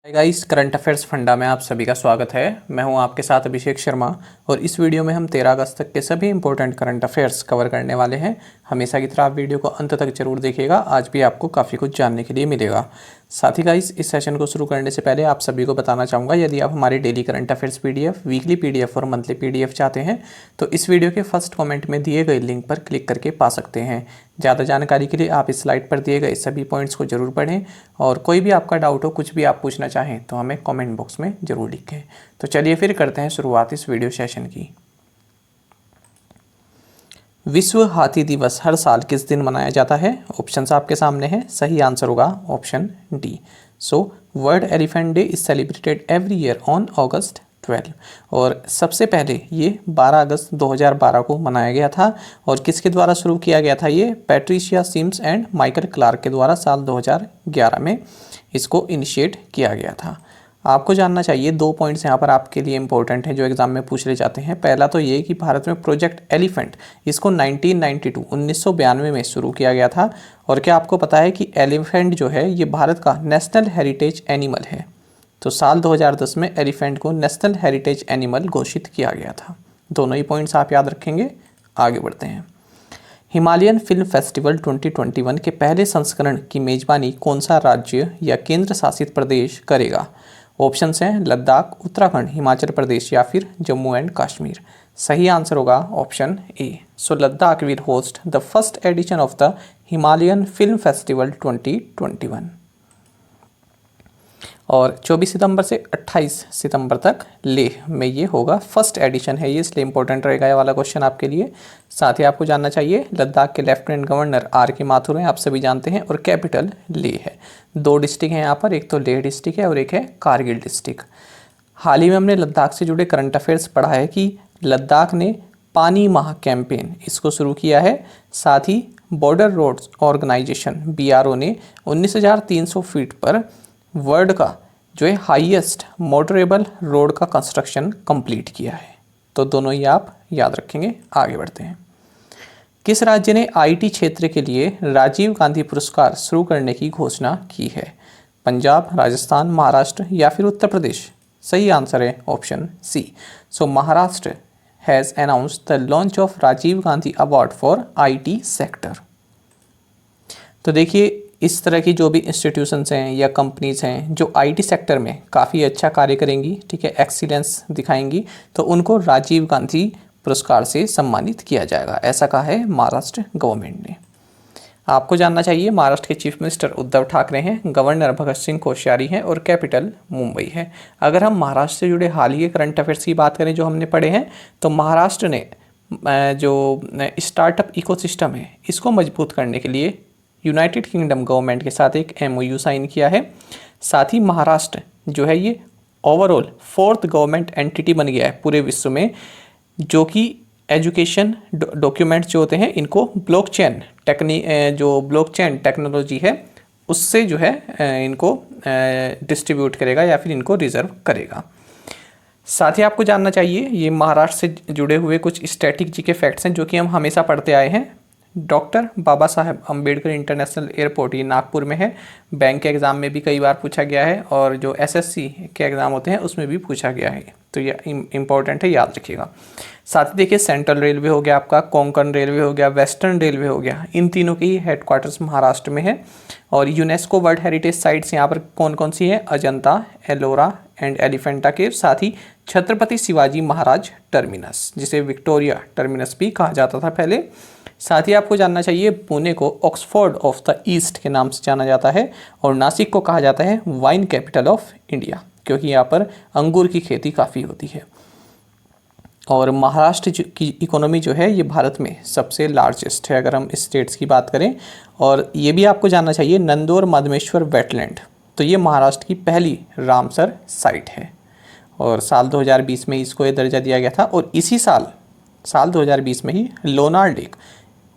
Hi guys, current affairs funda में आप सभी का स्वागत है। मैं हूं आपके साथ अभिषेक शर्मा और इस वीडियो में हम 13 अगस्त तक के सभी इंपॉर्टेंट करंट अफेयर्स कवर करने वाले हैं। हमेशा की तरह आप वीडियो को अंत तक जरूर देखिएगा, आज भी आपको काफ़ी कुछ जानने के लिए मिलेगा। साथ ही गाइस, इस सेशन को शुरू करने से पहले आप सभी को बताना चाहूँगा, यदि आप हमारे daily current affairs PDF, weekly PDF और मंथली पीडीएफ चाहते हैं तो इस वीडियो के फर्स्ट कमेंट में दिए गए लिंक पर क्लिक करके पा सकते हैं। ज़्यादा जानकारी के लिए आप इस स्लाइड पर दिए गए सभी पॉइंट्स को जरूर पढ़ें और कोई भी आपका डाउट हो, कुछ भी आप पूछना चाहें तो हमें कमेंट बॉक्स में ज़रूर लिखें। तो चलिए फिर करते हैं शुरुआत इस वीडियो सेशन की। विश्व हाथी दिवस हर साल किस दिन मनाया जाता है? ऑप्शंस आपके सामने हैं। सही आंसर होगा option D. So world elephant day is celebrated every year on August 12 और सबसे पहले ये 12 अगस्त 2012 को मनाया गया था। और किसके द्वारा शुरू किया गया था? ये Patricia Sims and Michael Clarke के द्वारा साल 2011 में इसको इनिशिएट किया गया था। आपको जानना चाहिए, 2 पॉइंट्स यहाँ पर आपके लिए इंपॉर्टेंट हैं जो एग्जाम में पूछ ले जाते हैं। पहला तो ये कि भारत में प्रोजेक्ट एलिफेंट इसको 1992 में शुरू किया गया था। और क्या आपको पता है कि एलिफेंट जो है ये भारत का नेशनल हेरिटेज एनिमल है। तो साल 2010 में एलिफेंट को नेशनल हेरिटेज एनिमल घोषित किया गया था। दोनों ही पॉइंट्स आप याद रखेंगे। आगे बढ़ते हैं। हिमालयन फिल्म फेस्टिवल 2021 के पहले संस्करण की मेजबानी कौन सा राज्य या केंद्र शासित प्रदेश करेगा? ऑप्शंस हैं लद्दाख, उत्तराखंड, हिमाचल प्रदेश या फिर जम्मू एंड कश्मीर। सही आंसर होगा option A. So Ladakh will host the first edition of the Himalayan film festival 2021 और 24 सितंबर से 28 सितंबर तक लेह में ये होगा। फर्स्ट एडिशन है ये, इसलिए इंपॉर्टेंट रहेगा ये वाला क्वेश्चन आपके लिए। साथ ही आपको जानना चाहिए, लद्दाख के लेफ्टिनेंट गवर्नर आर के माथुर हैं, आप सभी जानते हैं, और कैपिटल लेह है। 2 डिस्ट्रिक्ट हैं यहाँ पर, एक तो लेह डिस्ट्रिक्ट है और एक है कारगिल डिस्ट्रिक्ट। हाल ही में हमने लद्दाख से जुड़े करंट अफेयर्स पढ़ा है कि लद्दाख ने पानी माह कैंपेन इसको शुरू किया है। साथ ही बॉर्डर रोड्स ऑर्गेनाइजेशन BRO ने 19,300 फीट पर वर्ल्ड का जो है हाईएस्ट मोटरेबल रोड का कंस्ट्रक्शन कंप्लीट किया है। तो दोनों ही आप याद रखेंगे। आगे बढ़ते हैं। किस राज्य ने IT क्षेत्र के लिए राजीव गांधी पुरस्कार शुरू करने की घोषणा की है? पंजाब, राजस्थान, महाराष्ट्र या फिर उत्तर प्रदेश? सही आंसर है option C. So Maharashtra has announced the launch of Rajiv Gandhi award for IT sector. तो देखिए, इस तरह की जो भी इंस्टीट्यूशंस हैं या कंपनीज़ हैं जो IT सेक्टर में काफ़ी अच्छा कार्य करेंगी, ठीक है, एक्सीलेंस दिखाएंगी, तो उनको राजीव गांधी पुरस्कार से सम्मानित किया जाएगा। ऐसा कहा है महाराष्ट्र गवर्नमेंट ने। आपको जानना चाहिए, महाराष्ट्र के चीफ मिनिस्टर उद्धव ठाकरे हैं, गवर्नर भगत सिंह कोश्यारी हैं और कैपिटल मुंबई है। अगर हम महाराष्ट्र से जुड़े हाल ही के करंट अफेयर्स की बात करें जो हमने पढ़े हैं, तो महाराष्ट्र ने जो स्टार्टअप इकोसिस्टम है इसको मजबूत करने के लिए यूनाइटेड किंगडम गवर्नमेंट के साथ एक MOU साइन किया है। साथ ही महाराष्ट्र जो है ये ओवरऑल 4th गवर्नमेंट एंटिटी बन गया है पूरे विश्व में, जो कि एजुकेशन डॉक्यूमेंट्स जो होते हैं इनको ब्लॉकचेन टेक्नोलॉजी है उससे जो है इनको डिस्ट्रीब्यूट करेगा या फिर इनको रिजर्व करेगा। साथ ही आपको जानना चाहिए, ये महाराष्ट्र से जुड़े हुए कुछ स्टैटिक जी के फैक्ट्स हैं जो कि हम हमेशा पढ़ते आए हैं। Doctor Baba Saheb Ambedkar international airport ये नागपुर में है। बैंक के एग्ज़ाम में भी कई बार पूछा गया है और जो SSC के एग्ज़ाम होते हैं उसमें भी पूछा गया है, तो ये इंपॉर्टेंट है, याद रखिएगा। साथ ही देखिए, सेंट्रल रेलवे हो गया, आपका कोंकण रेलवे हो गया, वेस्टर्न रेलवे हो गया, इन तीनों की हेडक्वार्टर्स महाराष्ट्र में है। और यूनेस्को वर्ल्ड हेरिटेज साइट्स यहाँ पर कौन कौन सी हैं? अजंता, एलोरा एंड एलिफेंटा केव। साथ ही छत्रपति शिवाजी महाराज टर्मिनस, जिसे विक्टोरिया टर्मिनस भी कहा जाता था पहले। साथ ही आपको जानना चाहिए, पुणे को ऑक्सफोर्ड ऑफ द ईस्ट के नाम से जाना जाता है और नासिक को कहा जाता है वाइन कैपिटल ऑफ इंडिया, क्योंकि यहाँ पर अंगूर की खेती काफ़ी होती है। और महाराष्ट्र की इकोनॉमी जो है ये भारत में सबसे लार्जेस्ट है अगर हम स्टेट्स की बात करें। और ये भी आपको जानना चाहिए, नंदौर मधमेश्वर वेटलैंड, तो ये महाराष्ट्र की पहली रामसर साइट है और साल 2020 में इसको ये दर्जा दिया गया था। और इसी साल 2020 में ही लोनार लेक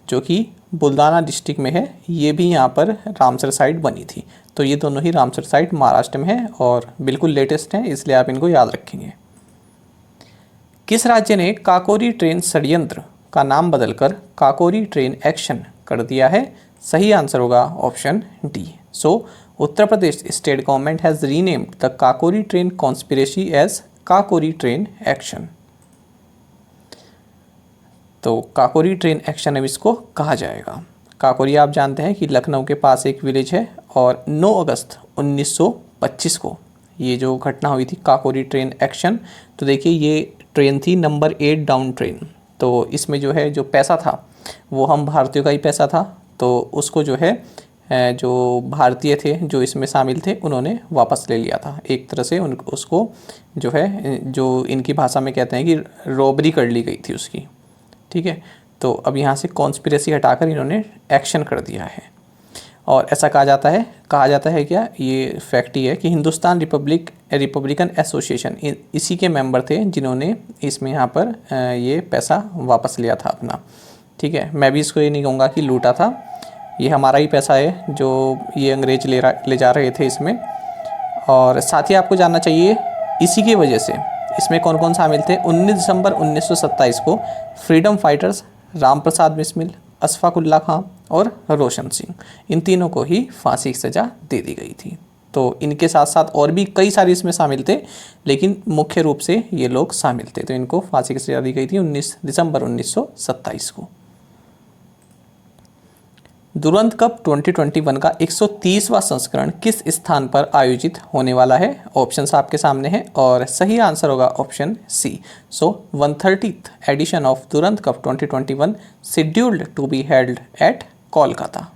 जो कि बुल्दाना डिस्ट्रिक्ट में है, ये भी यहाँ पर रामसर साइट बनी थी। तो ये दोनों ही रामसर साइट महाराष्ट्र में है और बिल्कुल लेटेस्ट हैं, इसलिए आप इनको याद रखेंगे। किस राज्य ने काकोरी ट्रेन षड्यंत्र का नाम बदलकर काकोरी ट्रेन एक्शन कर दिया है? सही आंसर होगा option D. So Uttar Pradesh state government has renamed the Kakori train conspiracy as Kakori train action. तो काकोरी ट्रेन एक्शन अब इसको कहा जाएगा। काकोरी आप जानते हैं कि लखनऊ के पास एक विलेज है और 9 अगस्त 1925 को ये जो घटना हुई थी काकोरी ट्रेन एक्शन। तो देखिए ये ट्रेन थी नंबर 8 डाउन ट्रेन। तो इसमें जो है जो पैसा था वो हम भारतीयों का ही पैसा था, तो उसको जो है जो भारतीय थे जो इसमें शामिल थे उन्होंने वापस ले लिया था। एक तरह से उसको जो है जो इनकी भाषा में कहते हैं कि रॉबरी कर ली गई थी उसकी, ठीक है। तो अब यहाँ से कॉन्स्पिरेसी हटाकर इन्होंने एक्शन कर दिया है। और ऐसा कहा जाता है क्या, ये फैक्ट ही है कि हिंदुस्तान रिपब्लिकन एसोसिएशन इसी के मेंबर थे जिन्होंने इसमें यहाँ पर ये पैसा वापस लिया था अपना, ठीक है। मैं भी इसको ये नहीं कहूँगा कि लूटा था, ये हमारा ही पैसा है जो ये अंग्रेज ले जा रहे थे इसमें। और साथ ही आपको जानना चाहिए इसी की वजह से इसमें कौन कौन शामिल थे। 19 दिसंबर 1927 को फ्रीडम फाइटर्स राम प्रसाद बिस्मिल, अशफाक उल्लाह खां और रोशन सिंह, इन तीनों को ही फांसी की सज़ा दे दी गई थी। तो इनके साथ साथ और भी कई सारे इसमें शामिल थे, लेकिन मुख्य रूप से ये लोग शामिल थे। तो इनको फांसी की सज़ा दी गई थी 19 दिसंबर 1927 को। दुरंत कप 2021 का 130वां संस्करण किस स्थान पर आयोजित होने वाला है? ऑप्शंस आपके सामने हैं और सही आंसर होगा option C. So 130th edition of Durand cup 2021 scheduled to be held at Kolkata.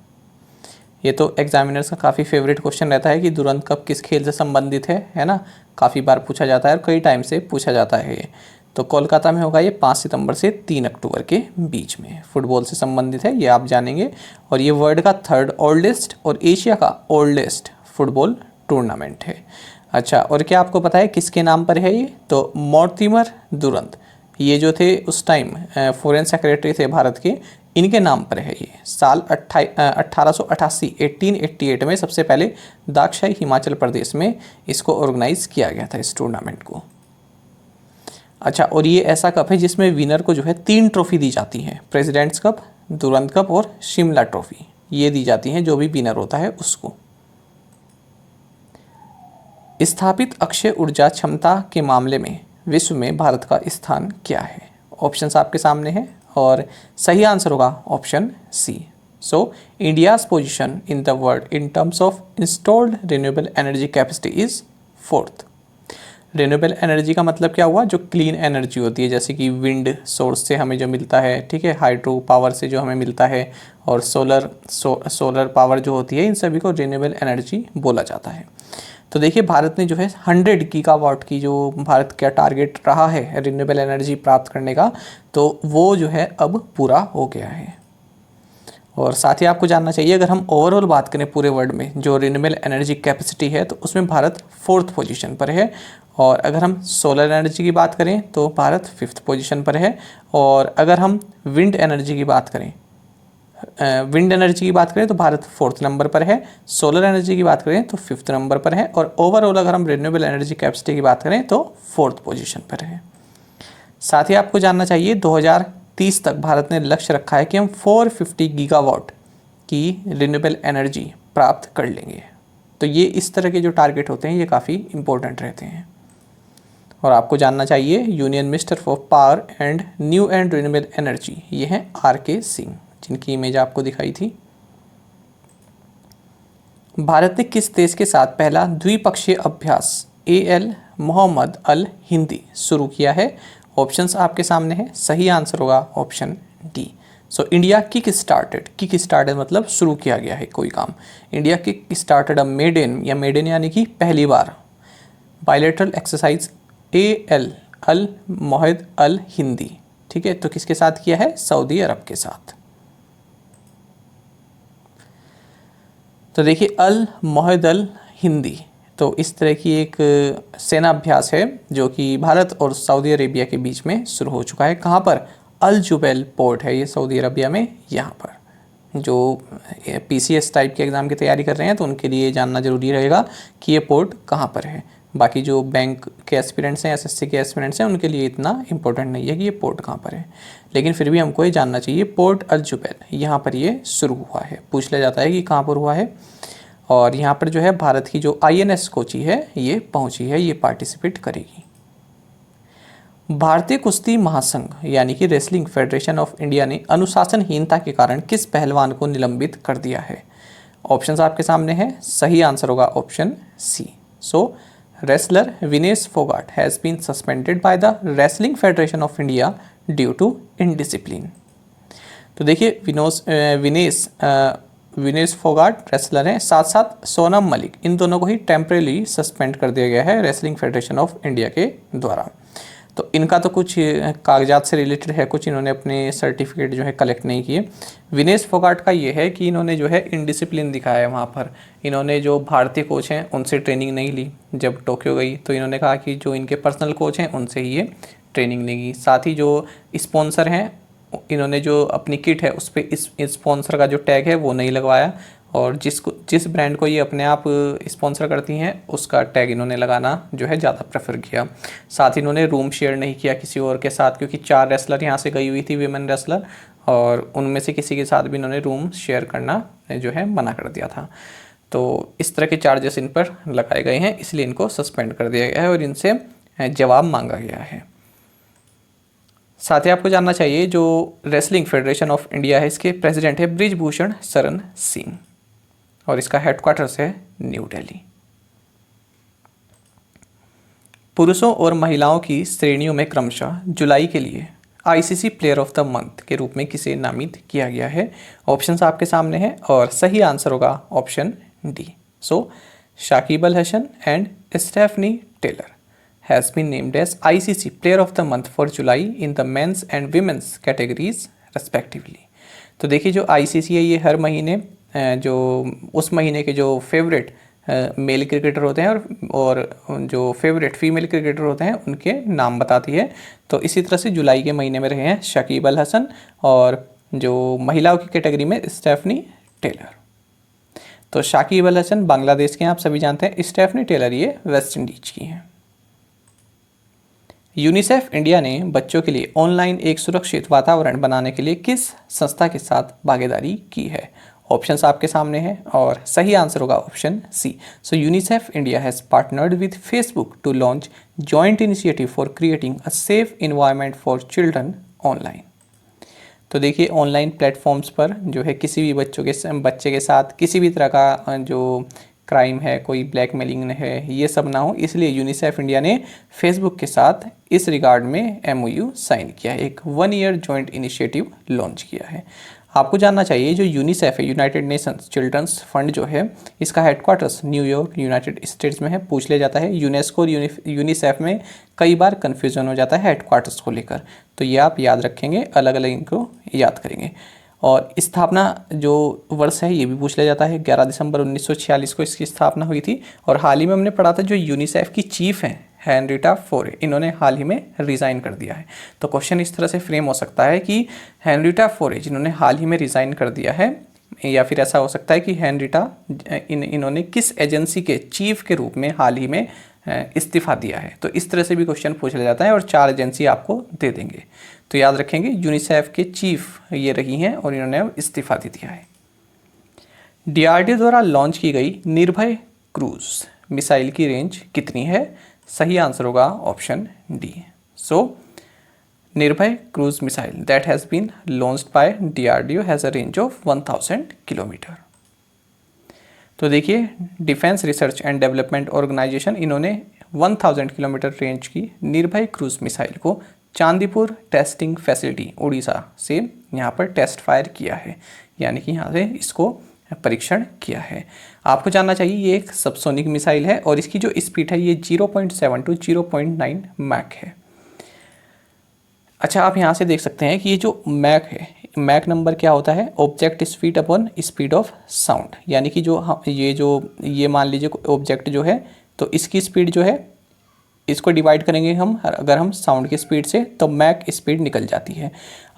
ये तो एग्जामिनर्स का काफ़ी फेवरेट क्वेश्चन रहता है कि दुरंत कप किस खेल से संबंधित है ना। काफ़ी बार पूछा जाता है और कई टाइम से पूछा जाता है ये। तो कोलकाता में होगा ये 5 सितंबर से 3 अक्टूबर के बीच में। फुटबॉल से संबंधित है, ये आप जानेंगे। और ये वर्ल्ड का 3rd ओल्डेस्ट और एशिया का ओल्डेस्ट फुटबॉल टूर्नामेंट है। अच्छा, और क्या आपको पता है किसके नाम पर है ये? तो मोर्टिमर दुरंत, ये जो थे उस टाइम फॉरेन सेक्रेटरी थे भारत के, इनके नाम पर है ये। साल 1888 में सबसे पहले दाक्षाई हिमाचल प्रदेश में इसको ऑर्गेनाइज किया गया था, इस टूर्नामेंट को। अच्छा, और ये ऐसा कप है जिसमें विनर को जो है 3 ट्रॉफी दी जाती हैं, प्रेसिडेंट्स कप, दुरंत कप और शिमला ट्रॉफी, ये दी जाती हैं जो भी विनर होता है उसको। स्थापित अक्षय ऊर्जा क्षमता के मामले में विश्व में भारत का स्थान क्या है? ऑप्शंस आपके सामने हैं और सही आंसर होगा option C. So India's position in the world in terms of installed renewable energy capacity is 4th। Renewable energy का मतलब क्या हुआ? जो क्लीन एनर्जी होती है, जैसे कि विंड सोर्स से हमें जो मिलता है, ठीक है, हाइड्रो पावर से जो हमें मिलता है, और सोलर पावर जो होती है, इन सभी को रिन्यूएबल एनर्जी बोला जाता है। तो देखिए भारत ने जो है 100 गीगावाट की जो भारत का टारगेट रहा है रिन्यूएबल एनर्जी प्राप्त करने का, तो वो जो है अब पूरा हो गया है। और साथ ही आपको जानना चाहिए अगर हम ओवरऑल बात करें पूरे वर्ल्ड में जो रिन्यूएबल एनर्जी कैपेसिटी है, तो उसमें भारत 4th पोजीशन पर है। और अगर हम सोलर एनर्जी की बात करें तो भारत 5th पोजीशन पर है। और अगर हम विंड एनर्जी की बात करें तो भारत 4th नंबर पर है। सोलर एनर्जी की बात करें तो 5th नंबर पर है। और ओवरऑल अगर हम रिन्यूएबल एनर्जी कैपेसिटी की बात करें तो 4th पोजीशन पर है। साथ ही आपको जानना चाहिए 2030 तक भारत ने लक्ष्य रखा है कि हम 450 गीगावाट की रिन्यूएबल एनर्जी प्राप्त कर लेंगे। तो ये इस तरह के जो टारगेट होते हैं ये काफ़ी इंपॉर्टेंट रहते हैं। और आपको जानना चाहिए union minister for power and new and renewable energy, ये हैं RK सिंह, जिनकी इमेज आपको दिखाई थी। भारत ने किस देश के साथ पहला द्विपक्षीय अभ्यास AL मोहम्मद अल हिंदी शुरू किया है? ऑप्शंस आपके सामने हैं, सही आंसर होगा option D. So India kick started मतलब शुरू किया गया है कोई काम। India kick started a maiden यानी कि पहली बार bilateral exercise AL Al Mohammed Al Hindi, ठीक है। तो किसके साथ किया है? सऊदी अरब के साथ। तो देखिए अल मोहम्मद अल हिंदी, तो इस तरह की एक सेना अभ्यास है जो कि भारत और सऊदी अरेबिया के बीच में शुरू हो चुका है। कहाँ पर? अल जुबैल पोर्ट है ये सऊदी अरबिया में। यहाँ पर जो PCS टाइप के एग्ज़ाम की तैयारी कर रहे हैं तो उनके लिए जानना ज़रूरी रहेगा कि ये पोर्ट कहाँ पर है। बाकी जो बैंक के एस्पिरेंट्स हैं, SSC के एस्पिरेंट्स हैं, उनके लिए इतना इंपॉर्टेंट नहीं है कि ये पोर्ट कहाँ पर है, लेकिन फिर भी हमको ये जानना चाहिए पोर्ट अल जुबैल यहाँ पर ये शुरू हुआ है। पूछ लिया जाता है कि कहाँ पर हुआ है। और यहाँ पर जो है भारत की जो INS कोची है ये पहुँची है, ये पार्टिसिपेट करेगी। भारतीय कुश्ती महासंघ यानी कि रेसलिंग फेडरेशन ऑफ इंडिया ने अनुशासनहीनता के कारण किस पहलवान को निलंबित कर दिया है? ऑप्शंस आपके सामने हैं, सही आंसर होगा option C. So wrestler Vinesh Phogat has been suspended by the wrestling federation of India due to indiscipline. तो देखिए विनेश फोगाट रेसलर हैं, साथ साथ सोनम मलिक, इन दोनों को ही टेम्परेली सस्पेंड कर दिया गया है रेसलिंग फेडरेशन ऑफ इंडिया के द्वारा। तो इनका तो कुछ कागजात से रिलेटेड है, कुछ इन्होंने अपने सर्टिफिकेट जो है कलेक्ट नहीं किए। विनेश फोगाट का ये है कि इन्होंने जो है इनडिसिप्लिन दिखाया है वहाँ पर। इन्होंने जो भारतीय कोच हैं उनसे ट्रेनिंग नहीं ली, जब टोक्यो गई तो इन्होंने कहा कि जो इनके पर्सनल कोच हैं उनसे ही ये ट्रेनिंग लेगी। साथ ही जो स्पॉन्सर हैं, इन्होंने जो अपनी किट है उस पर इस स्पॉन्सर का जो टैग है वो नहीं लगवाया, और जिस ब्रांड को ये अपने आप स्पॉन्सर करती हैं उसका टैग इन्होंने लगाना जो है ज़्यादा प्रेफर किया। साथ ही इन्होंने रूम शेयर नहीं किया किसी और के साथ, क्योंकि 4 रेसलर यहाँ से गई हुई थी, विमेन रेसलर, और उनमें से किसी के साथ भी इन्होंने रूम शेयर करना जो है मना कर दिया था। तो इस तरह के चार्जेस इन पर लगाए गए हैं, इसलिए इनको सस्पेंड कर दिया गया है और इनसे जवाब मांगा गया है। साथ ही आपको जानना चाहिए जो रेसलिंग फेडरेशन ऑफ इंडिया है इसके प्रेसिडेंट है ब्रिजभूषण शरण सिंह, और इसका हेडक्वार्टर्स है न्यू दिल्ली। पुरुषों और महिलाओं की श्रेणियों में क्रमशः जुलाई के लिए ICC player of the month के रूप में किसे नामित किया गया है? ऑप्शंस आपके सामने हैं और सही आंसर होगा option D. So Shakib Al Hasan and Stefanie Taylor has been named as ICC player of the month for July in the men's and women's categories respectively. तो देखिए जो ICC है ये हर महीने जो उस महीने के जो फेवरेट मेल क्रिकेटर होते हैं और जो फेवरेट फीमेल क्रिकेटर होते हैं उनके नाम बताती है। तो इसी तरह से जुलाई के महीने में रहे हैं शाकिब अल हसन, और जो महिलाओं की कैटेगरी में स्टेफनी टेलर। तो शाकिब अल हसन बांग्लादेश के हैं, आप सभी जानते हैं। स्टेफनी टेलर ये वेस्ट इंडीज की हैं। यूनिसेफ इंडिया ने बच्चों के लिए ऑनलाइन एक सुरक्षित वातावरण बनाने के लिए किस संस्था के साथ भागीदारी की है? ऑप्शंस आपके सामने हैं और सही आंसर होगा option C. So UNICEF India has partnered with Facebook to launch joint initiative for creating a safe environment for children online. तो देखिए ऑनलाइन प्लेटफॉर्म्स पर जो है किसी भी बच्चे के साथ किसी भी तरह का जो क्राइम है, कोई ब्लैकमेलिंग है, ये सब ना हो, इसलिए यूनिसेफ इंडिया ने फेसबुक के साथ इस रिगार्ड में MOU साइन किया है, एक 1 ईयर जॉइंट इनिशिएटिव लॉन्च किया है। आपको जानना चाहिए जो यूनिसेफ है, यूनाइटेड नेशंस चिल्ड्रंस फंड जो है, इसका हेडक्वार्टर्स न्यूयॉर्क यूनाइटेड स्टेट्स में है। पूछ लिया जाता है, यूनेस्को और यूनिसेफ में कई बार कन्फ्यूजन हो जाता है हेडक्वार्टर्स को लेकर, तो ये आप याद रखेंगे, अलग अलग इनको याद करेंगे। और स्थापना जो वर्ष है ये भी पूछ लिया जाता है, 11 दिसंबर 1946 को इसकी स्थापना हुई थी। और हाल ही में हमने पढ़ा था जो यूनिसेफ की चीफ हैं हेनरिटा फोरे, इन्होंने हाल ही में रिज़ाइन कर दिया है। तो क्वेश्चन इस तरह से फ्रेम हो सकता है कि हेनरिटा फोरे जिन्होंने हाल ही में रिज़ाइन कर दिया है, या फिर ऐसा हो सकता है कि हेनरिटा इन्होंने किस एजेंसी के चीफ के रूप में हाल ही में इस्तीफ़ा दिया है। तो इस तरह से भी क्वेश्चन पूछ लिया जाता है और 4 एजेंसी आपको दे देंगे। तो याद रखेंगे यूनिसेफ के चीफ ये रही हैं और इन्होंने अब इस्तीफ़ा दे दिया है। DRDO द्वारा लॉन्च की गई निर्भय क्रूज मिसाइल की रेंज कितनी है? सही आंसर होगा option D. So Nirbhay cruise missile that has been launched by DRDO has a range of 1000 kilometre. तो देखिए defence research and development organisation इन्होंने 1000 किलोमीटर रेंज की निर्भय क्रूज मिसाइल को चांदीपुर टेस्टिंग फैसिलिटी उड़ीसा से यहाँ पर टेस्ट फायर किया है, यानी कि यहाँ से इसको परीक्षण किया है। आपको जानना चाहिए ये एक सबसोनिक मिसाइल है और इसकी जो स्पीड है ये 0.7 to 0.9 मैक है। अच्छा, आप यहाँ से देख सकते हैं कि ये जो मैक है, मैक नंबर क्या होता है? Object speed upon speed of sound, यानी कि ये मान लीजिए ऑब्जेक्ट जो है तो इसकी स्पीड जो है इसको डिवाइड करेंगे हम अगर हम साउंड की स्पीड से तो मैक स्पीड निकल जाती है।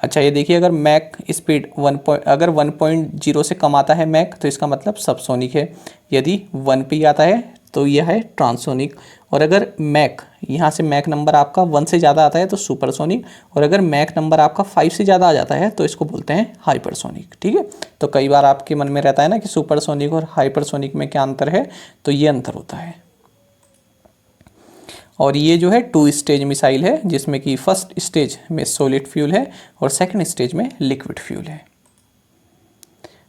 अच्छा ये देखिए अगर मैक स्पीड 1.0 से कम आता है मैक तो इसका मतलब सबसोनिक है, यदि 1 पे आता है तो यह है ट्रांसोनिक। और अगर मैक, यहाँ से मैक नंबर आपका 1 से ज़्यादा आता है तो सुपरसोनिक, और अगर मैक नंबर आपका 5 से ज़्यादा आ जाता है तो इसको बोलते हैं हाइपरसोनिक। ठीक है, तो कई बार आपके मन में रहता है ना कि सुपरसोनिक और हाइपरसोनिक में क्या अंतर है, तो ये अंतर होता है। और ये जो है 2 स्टेज मिसाइल है, जिसमें कि फर्स्ट स्टेज में सॉलिड फ्यूल है और सेकंड स्टेज में लिक्विड फ्यूल है।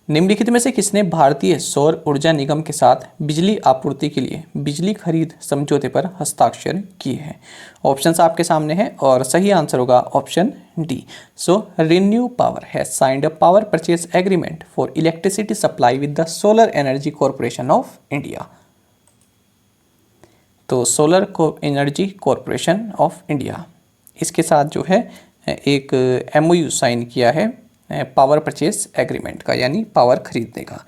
निम्नलिखित में से किसने भारतीय सौर ऊर्जा निगम के साथ बिजली आपूर्ति के लिए बिजली खरीद समझौते पर हस्ताक्षर किए हैं? ऑप्शंस आपके सामने हैं और सही आंसर होगा option D. So ReNew power has signed a power purchase agreement for electricity supply with the solar energy corporation of India. तो solar energy corporation of India, इसके साथ जो है एक MOU साइन किया है पावर परचेज एग्रीमेंट का, यानी पावर खरीदने का,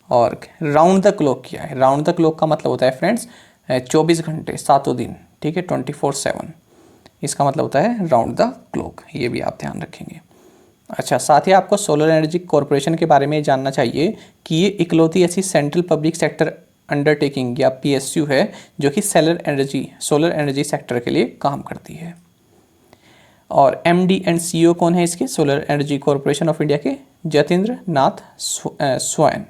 और राउंड द क्लॉक किया है। राउंड द क्लॉक का मतलब होता है फ्रेंड्स 24 घंटे 7 दिन, ठीक है, 24/7, इसका मतलब होता है राउंड द क्लॉक, ये भी आप ध्यान रखेंगे। अच्छा, साथ ही आपको सोलर एनर्जी कॉरपोरेशन के बारे में जानना चाहिए कि ये इकलौती ऐसी सेंट्रल पब्लिक सेक्टर अंडरटेकिंग या PSU है जो कि सोलर एनर्जी सेक्टर के लिए काम करती है। और MD एंड CEO कौन है इसके, solar energy corporation of India के? जतेंद्र नाथ स्वैन,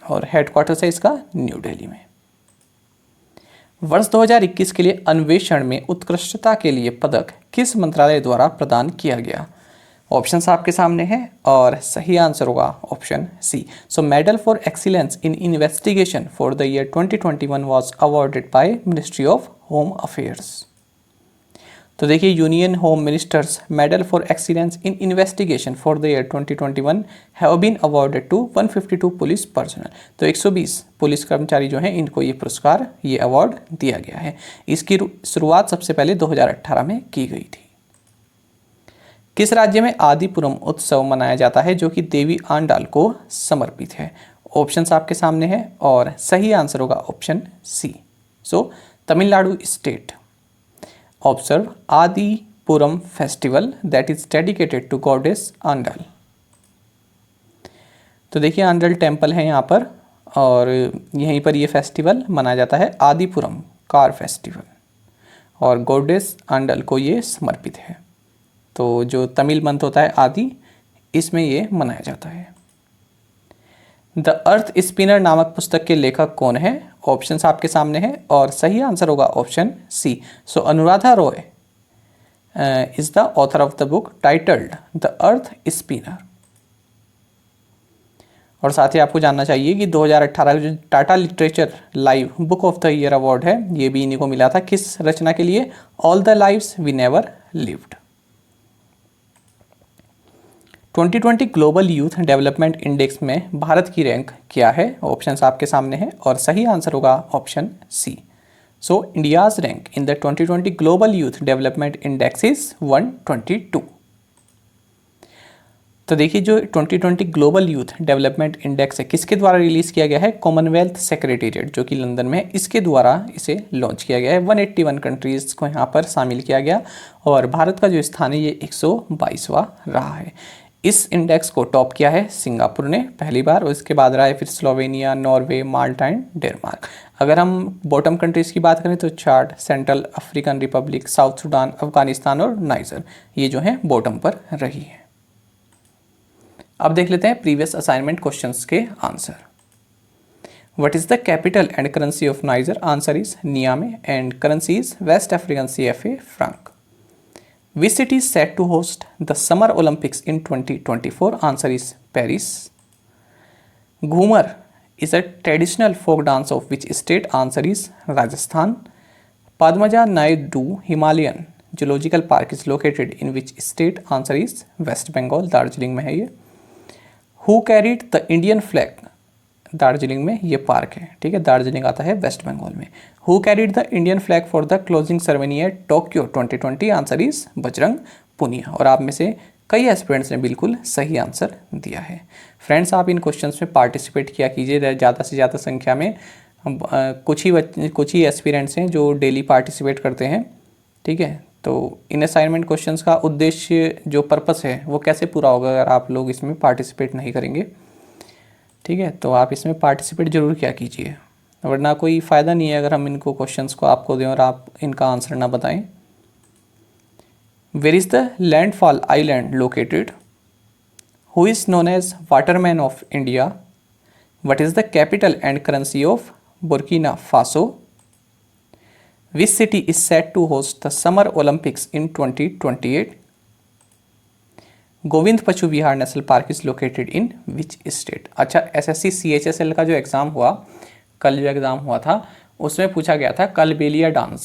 और हेडक्वार्टर्स है इसका न्यू दिल्ली में। वर्ष 2021 के लिए अन्वेषण में उत्कृष्टता के लिए पदक किस मंत्रालय द्वारा प्रदान किया गया? ऑप्शंस आपके सामने हैं और सही आंसर होगा option C. So medal for excellence in investigation for the year 2021 was awarded by ministry of home affairs. तो देखिए, union home minister's medal for excellence in investigation for the year 2021 have been awarded to 152 police personnel. तो 120 police कर्मचारी जो हैं, इनको ये पुरस्कार, ये अवार्ड दिया गया है। इसकी शुरुआत सबसे पहले 2018 में की गई थी। किस राज्य में आदिपुरम उत्सव मनाया जाता है जो कि देवी आंडाल को समर्पित है? ऑप्शंस आपके सामने हैं और सही आंसर होगा option C. So Tamil Nadu state. Observe Adipuram festival that is dedicated to goddess Andal. तो देखिए, आंडाल टेम्पल है यहाँ पर और यहीं पर ये फेस्टिवल मनाया जाता है, आदिपुरम कार फेस्टिवल, और गॉडेस आंडाल को ये समर्पित है। तो जो तमिल मंथ होता है आदि, इसमें ये मनाया जाता है। द अर्थ स्पिनर नामक पुस्तक के लेखक कौन है? ऑप्शंस आपके सामने हैं और सही आंसर होगा option C. So Anuradha Roy is the author of the book titled the earth spinner. और साथ ही आपको जानना चाहिए कि 2018 जो Tata literature live book of the year award है, ये भी इन्हीं को मिला था। किस रचना के लिए? All the lives we never lived. 2020 global youth development index में भारत की रैंक क्या है? ऑप्शंस आपके सामने हैं और सही आंसर होगा option C. So India's rank in the 2020 global youth development index is 122। तो देखिए, जो 2020 ग्लोबल यूथ डेवलपमेंट इंडेक्स है, किसके द्वारा रिलीज किया गया है? कॉमनवेल्थ सेक्रेटेरिएट जो कि लंदन में है, इसके द्वारा इसे लॉन्च किया गया है। 181 कंट्रीज को यहाँ पर शामिल किया गया और भारत का जो स्थान है ये 122वां रहा है। इस इंडेक्स को टॉप किया है सिंगापुर ने पहली बार, और इसके बाद रहा है फिर Slovenia, Norway, Malta and Denmark. अगर हम बॉटम कंट्रीज़ की बात करें तो Chad, Central African Republic, South Sudan, Afghanistan और नाइजर, ये जो है बॉटम पर रही है। अब देख लेते हैं प्रीवियस असाइनमेंट क्वेश्चंस के answer. What is the capital and currency of Niger? Answer is Niamey and currency is West African CFA franc. Which city is set to host the Summer Olympics in 2024? Answer is Paris. Ghumar is a traditional folk dance of which state? Answer is Rajasthan. Padmaja Naidu Himalayan Zoological Park is located in which state? Answer is West Bengal, Darjeeling में है ये। Who carried the Indian flag? Darjeeling में ये park है, ठीक है, दार्जिलिंग आता है वेस्ट बंगाल में। Who carried the Indian flag for the closing ceremony eight Tokyo 2020? Answer is Bajrang Punia. और आप में से कई एस्पिरेंट्स ने बिल्कुल सही आंसर दिया है। फ्रेंड्स, आप इन क्वेश्चंस में पार्टिसिपेट किया कीजिए ज़्यादा से ज़्यादा संख्या में। कुछ ही एस्पिरेंट्स हैं जो डेली पार्टिसिपेट करते हैं, ठीक है। तो इन असाइनमेंट क्वेश्चंस का उद्देश्य, जो पर्पस है, वो कैसे पूरा होगा अगर आप लोग इसमें पार्टिसिपेट नहीं करेंगे, ठीक है। तो आप इसमें पार्टिसिपेट जरूर किया कीजिए। वरना कोई फ़ायदा नहीं है अगर हम इनको क्वेश्चंस को आपको दें और आप इनका आंसर ना बताएं। Where is the landfall island located? Who is known as waterman of India? What is the capital and currency of Burkina Faso? Which city is set to host the summer Olympics in 2028? Govind Pashu Vihar national park is located in which state? अच्छा, SSC CHSL का जो exam हुआ, कल जो exam हुआ था, उसमें पूछा गया था कलबेलिया डांस।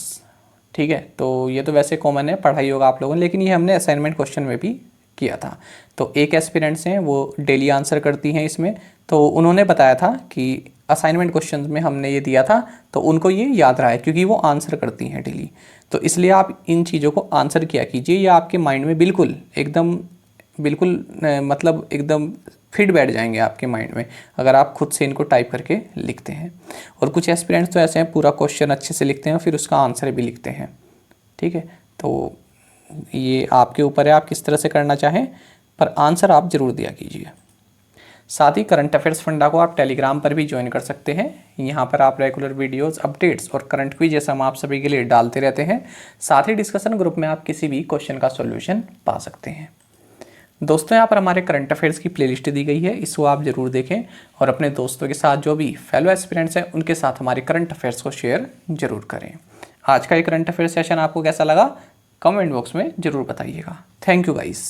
ठीक है, तो ये तो वैसे कॉमन है, पढ़ाई होगा आप लोगों ने, लेकिन ये हमने असाइनमेंट क्वेश्चन में भी किया था। तो एक एस्पिरेंट्स हैं, वो डेली आंसर करती हैं इसमें, तो उन्होंने बताया था कि असाइनमेंट क्वेश्चन में हमने ये दिया था, तो उनको ये याद रहा है क्योंकि वो आंसर करती हैं डेली। तो इसलिए आप इन चीज़ों को आंसर किया कीजिए, ये आपके माइंड में बिल्कुल एकदम मतलब एकदम फिट बैठ जाएंगे आपके माइंड में अगर आप खुद से इनको टाइप करके लिखते हैं। और कुछ एस्पिरेंट्स तो ऐसे हैं, पूरा क्वेश्चन अच्छे से लिखते हैं फिर उसका आंसर भी लिखते हैं। ठीक है, तो ये आपके ऊपर है, आप किस तरह से करना चाहें, पर आंसर आप ज़रूर दिया कीजिए। साथ ही करंट अफेयर्स फंडा को आप टेलीग्राम पर भी ज्वाइन कर सकते हैं। यहाँ पर आप रेगुलर वीडियोस, अपडेट्स और करंट क्विज जैसा हम आप सभी के लिए डालते रहते हैं। साथ ही डिस्कशन ग्रुप में आप किसी भी क्वेश्चन का सॉल्यूशन पा सकते हैं। दोस्तों, यहाँ पर हमारे करंट अफेयर्स की प्लेलिस्ट दी गई है, इसको आप ज़रूर देखें और अपने दोस्तों के साथ जो भी फेलो एस्पिरेंट्स हैं उनके साथ हमारे करंट अफेयर्स को शेयर जरूर करें। आज का ये करंट अफेयर सेशन आपको कैसा लगा, कमेंट बॉक्स में ज़रूर बताइएगा। Thank you guys.